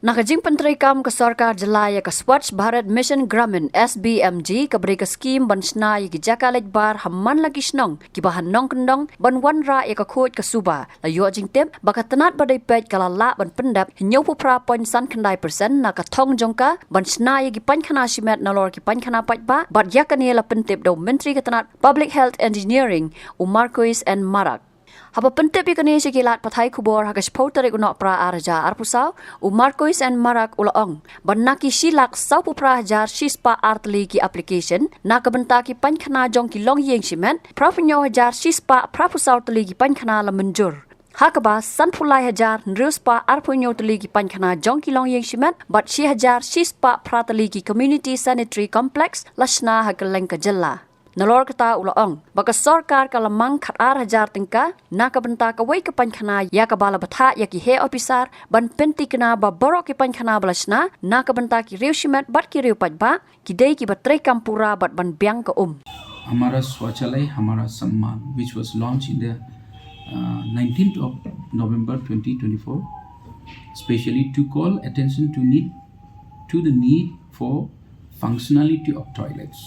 Nakajing pentrikam ke Sorkar Jelaya ke Swacch Bharat Mission Gramin SBMG ke beri ke skim bansna ki jakalej bar hamman lagi snong ki bahan nong kendong ban wanra ya ke khoj ke suba la yo jing tep baka tenat badai pej kala la ban pendap nyau pupra poin san kendai persen na ka thong jongka bansna ya ki Paiñkhana simet na lor ki Paiñkhana pajba bat yakane la pentep do menteri ke tenat Public Health Engineering Marcuise and Marak Hapoh pentep ikane sikilat pathai kubor hagas potare unok pra arja arpusau Marcuise and Marak ulaong banaki silak sau pupra jar sispa artli ki application na kabenta ki Paiñkhana jong ki long yeng simen prapunyo hajar sispa prapusau tli ki Paiñkhana la menjur Hakaba sanpulai hajar nruspa arpunyo tli ki Paiñkhana jong ki long yeng simen bat si hajar sispa pratli ki community sanitary complex lasna hageleng ka jella Nalor kata ulaong baka Sorkar kalamang khatar hajar tingka na kabenta ka wai ka Paiñkhana ya ka bala batha ya ki he officer ban penti kena ba borok ki Paiñkhana balasna na kabenta ki reusimet bat ki reu pajba ki dei ki batrai kampura bat ban byang ka हमारा शौचालय हमारा सम्मान which was launched in the 19th of November 2024 especially to call attention to the need for functionality of toilets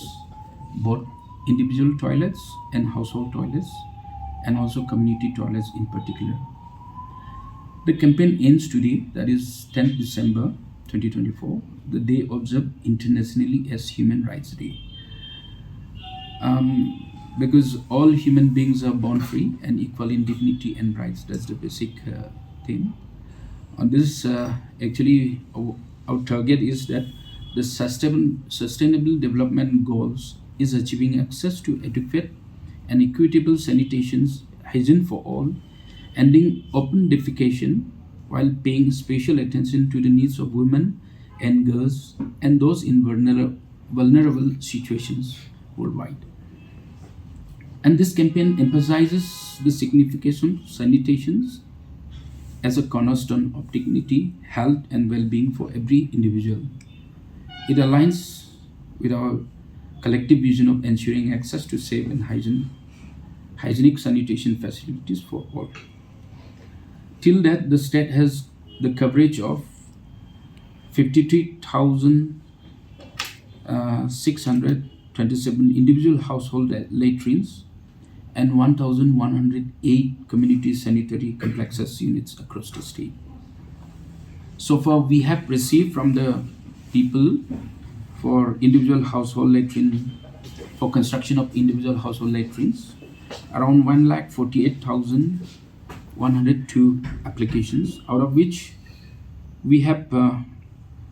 both individual toilets and household toilets and also community toilets in particular. The campaign ends today, that is 10th December 2024, the day observed internationally as Human Rights Day. Because all human beings are born free and equal in dignity and rights, that's the basic thing. On this, actually, our target is that the sustainable development goals is achieving access to adequate and equitable sanitation, hygiene for all, ending open defecation while paying special attention to the needs of women and girls and those in vulnerable situations worldwide. And this campaign emphasizes the significance of sanitation as a cornerstone of dignity, health and well-being for every individual. It aligns with our collective vision of ensuring access to safe and hygienic sanitation facilities for all. Till that, the state has the coverage of 53,627 individual household latrines and 1,108 community sanitary complexes units across the state. So far, we have received from the people for individual household latrine, for construction of individual household latrines, around 148,102 applications, out of which we have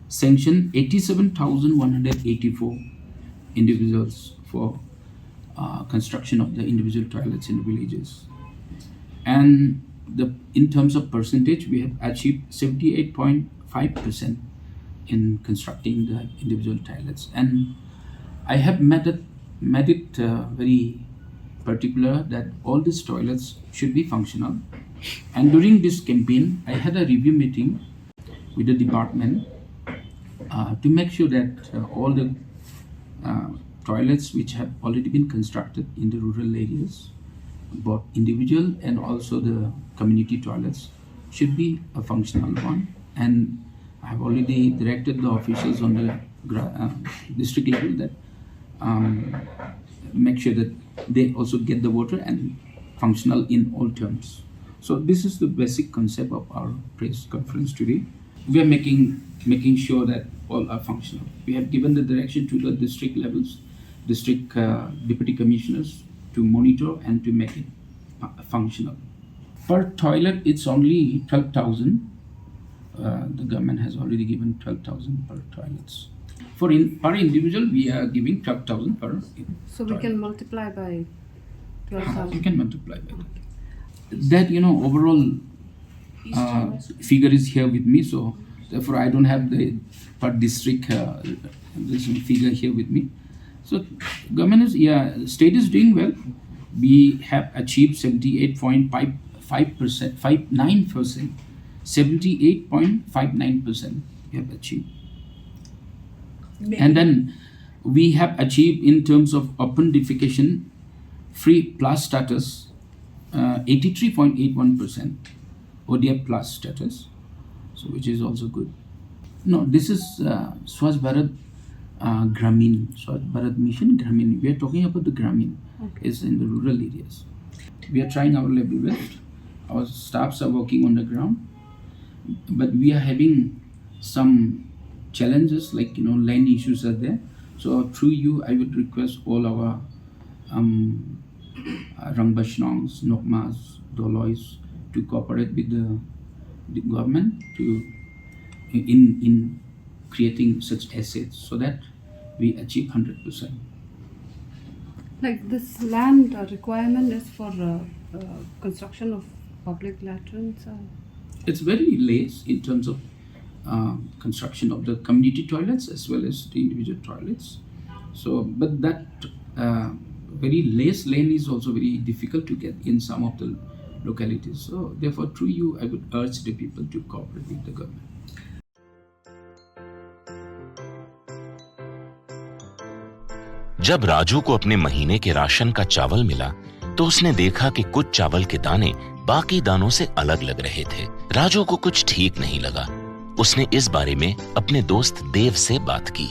sanctioned 87,184 individuals for construction of the individual toilets in the villages. And in terms of percentage, we have achieved 78.5% in constructing the individual toilets, and I have made it very particular that all these toilets should be functional. And during this campaign, I had a review meeting with the department to make sure that all the toilets which have already been constructed in the rural areas, both individual and also the community toilets, should be a functional one. And I have already directed the officials on the district level that make sure that they also get the water and functional in all terms. So this is the basic concept of our press conference today. We are making sure that all are functional. We have given the direction to the district levels, district deputy commissioners to monitor and to make it functional. Per toilet, it's only 12,000. The government has already given 12,000 per toilets. Per individual, we are giving 12,000 per. So we can multiply by 12,000. You can multiply by that. That overall figure is here with me. So therefore, I don't have the per district this figure here with me. So government is state is doing well. We have achieved 78.59%. 78.59% we have achieved. And then we have achieved in terms of open defecation free plus status 83.81% ODF plus status, so which is also good. No, this is Swacch Bharat Gramin, Swacch Bharat Mission Gramin. We are talking about the Gramin. Okay. Is in the rural areas. We are trying our level best. Our staffs are working on the ground, but we are having some challenges, like land issues are there. So through you, I would request all our Rangbashnongs, Nokmas, Dolois to cooperate with the government to in creating such assets so that we achieve 100%. Like this land requirement is for construction of public latrines. It's very less in terms of construction of the community toilets as well as the individual toilets. So, but that very less land is also very difficult to get in some of the localities. So, therefore, through you, I would urge the people to cooperate with the government. जब राजू को अपने महीने के ration का चावल मिला तो उसने देखा कि कुछ चावल के दाने बाकी दानों से अलग लग रहे थे। राजू को कुछ ठीक नहीं लगा। उसने इस बारे में अपने दोस्त देव से बात की।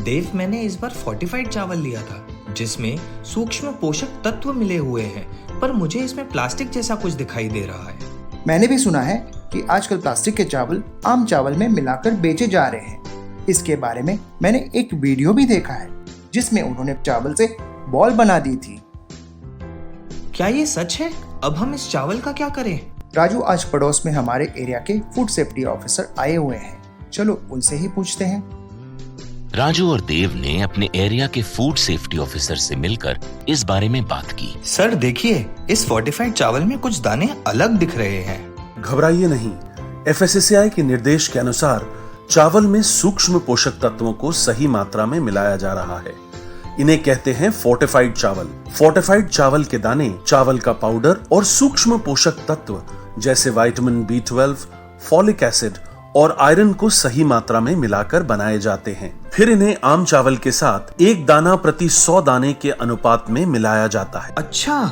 देव, मैंने इस बार फोर्टिफाइड चावल लिया था जिसमें सूक्ष्म पोषक तत्व मिले हुए हैं, पर मुझे इसमें प्लास्टिक जैसा कुछ दिखाई दे रहा है। मैंने भी सुना है कि आजकल प्लास्टिक के चावल आम चावल में मिलाकर बेचे जा रहे हैं। इसके बारे में मैंने एक वीडियो भी देखा है जिसमें उन्होंने चावल से बॉल बना दी थी। क्या ये सच है? अब हम इस चावल का क्या करें? राजू, आज पड़ोस में हमारे एरिया के फूड सेफ्टी ऑफिसर आए हुए हैं। चलो उनसे ही पूछते हैं। राजू और देव ने अपने एरिया के फूड सेफ्टी ऑफिसर से मिलकर इस बारे में बात की। सर देखिए, इस फोर्टिफाइड चावल में कुछ दाने अलग दिख रहे हैं। घबराइए नहीं। FSSAI के निर्देश के अनुसार चावल में सूक्ष्म पोषक तत्वों को सही मात्रा में मिलाया जा रहा है। इन्हें कहते हैं फोर्टिफाइड चावल। फोर्टिफाइड चावल के दाने चावल का पाउडर और सूक्ष्म पोषक तत्व जैसे विटामिन B12, फॉलिक एसिड और आयरन को सही मात्रा में मिलाकर बनाए जाते हैं। फिर इन्हें आम चावल के साथ 1 दाना प्रति 100 दाने के अनुपात में मिलाया जाता है। अच्छा,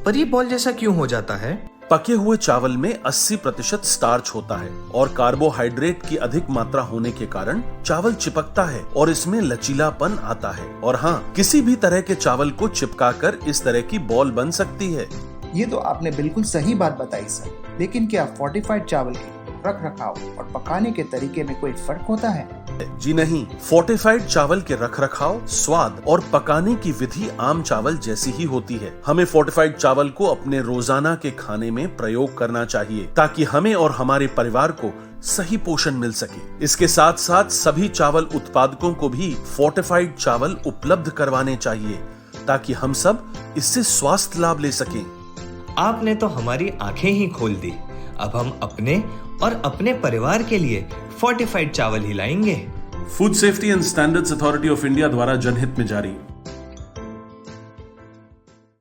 पर ये बॉल जैसा क्यों हो जाता है? पके हुए चावल में 80% स्टार्च होता है और कार्बोहाइड्रेट की अधिक मात्रा होने के कारण चावल चिपकता है और इसमें लचीलापन आता है। और हाँ, किसी भी तरह के चावल को चिपकाकर इस तरह की बॉल बन सकती है। ये तो आपने बिल्कुल सही बात बताई सर, लेकिन क्या फोर्टिफाइड चावल के रख रखाव और पकाने के तरीके में कोई फर्क होता है? जी नहीं, फोर्टिफाइड चावल के रख रखाव, स्वाद और पकाने की विधि आम चावल जैसी ही होती है। हमें फोर्टिफाइड चावल को अपने रोजाना के खाने में प्रयोग करना चाहिए ताकि हमें और हमारे परिवार को सही पोषण मिल सके। इसके साथ साथ सभी चावल उत्पादकों को भी फोर्टिफाइड चावल उपलब्ध करवाने चाहिए ताकि हम सब इससे स्वास्थ्य लाभ ले सकें। आपने तो हमारी आंखें ही खोल दी। अब हम अपने और अपने परिवार के लिए फोर्टिफाइड चावल ही लाएंगे। Food safety and standards authority of India द्वारा जनहित में जारी।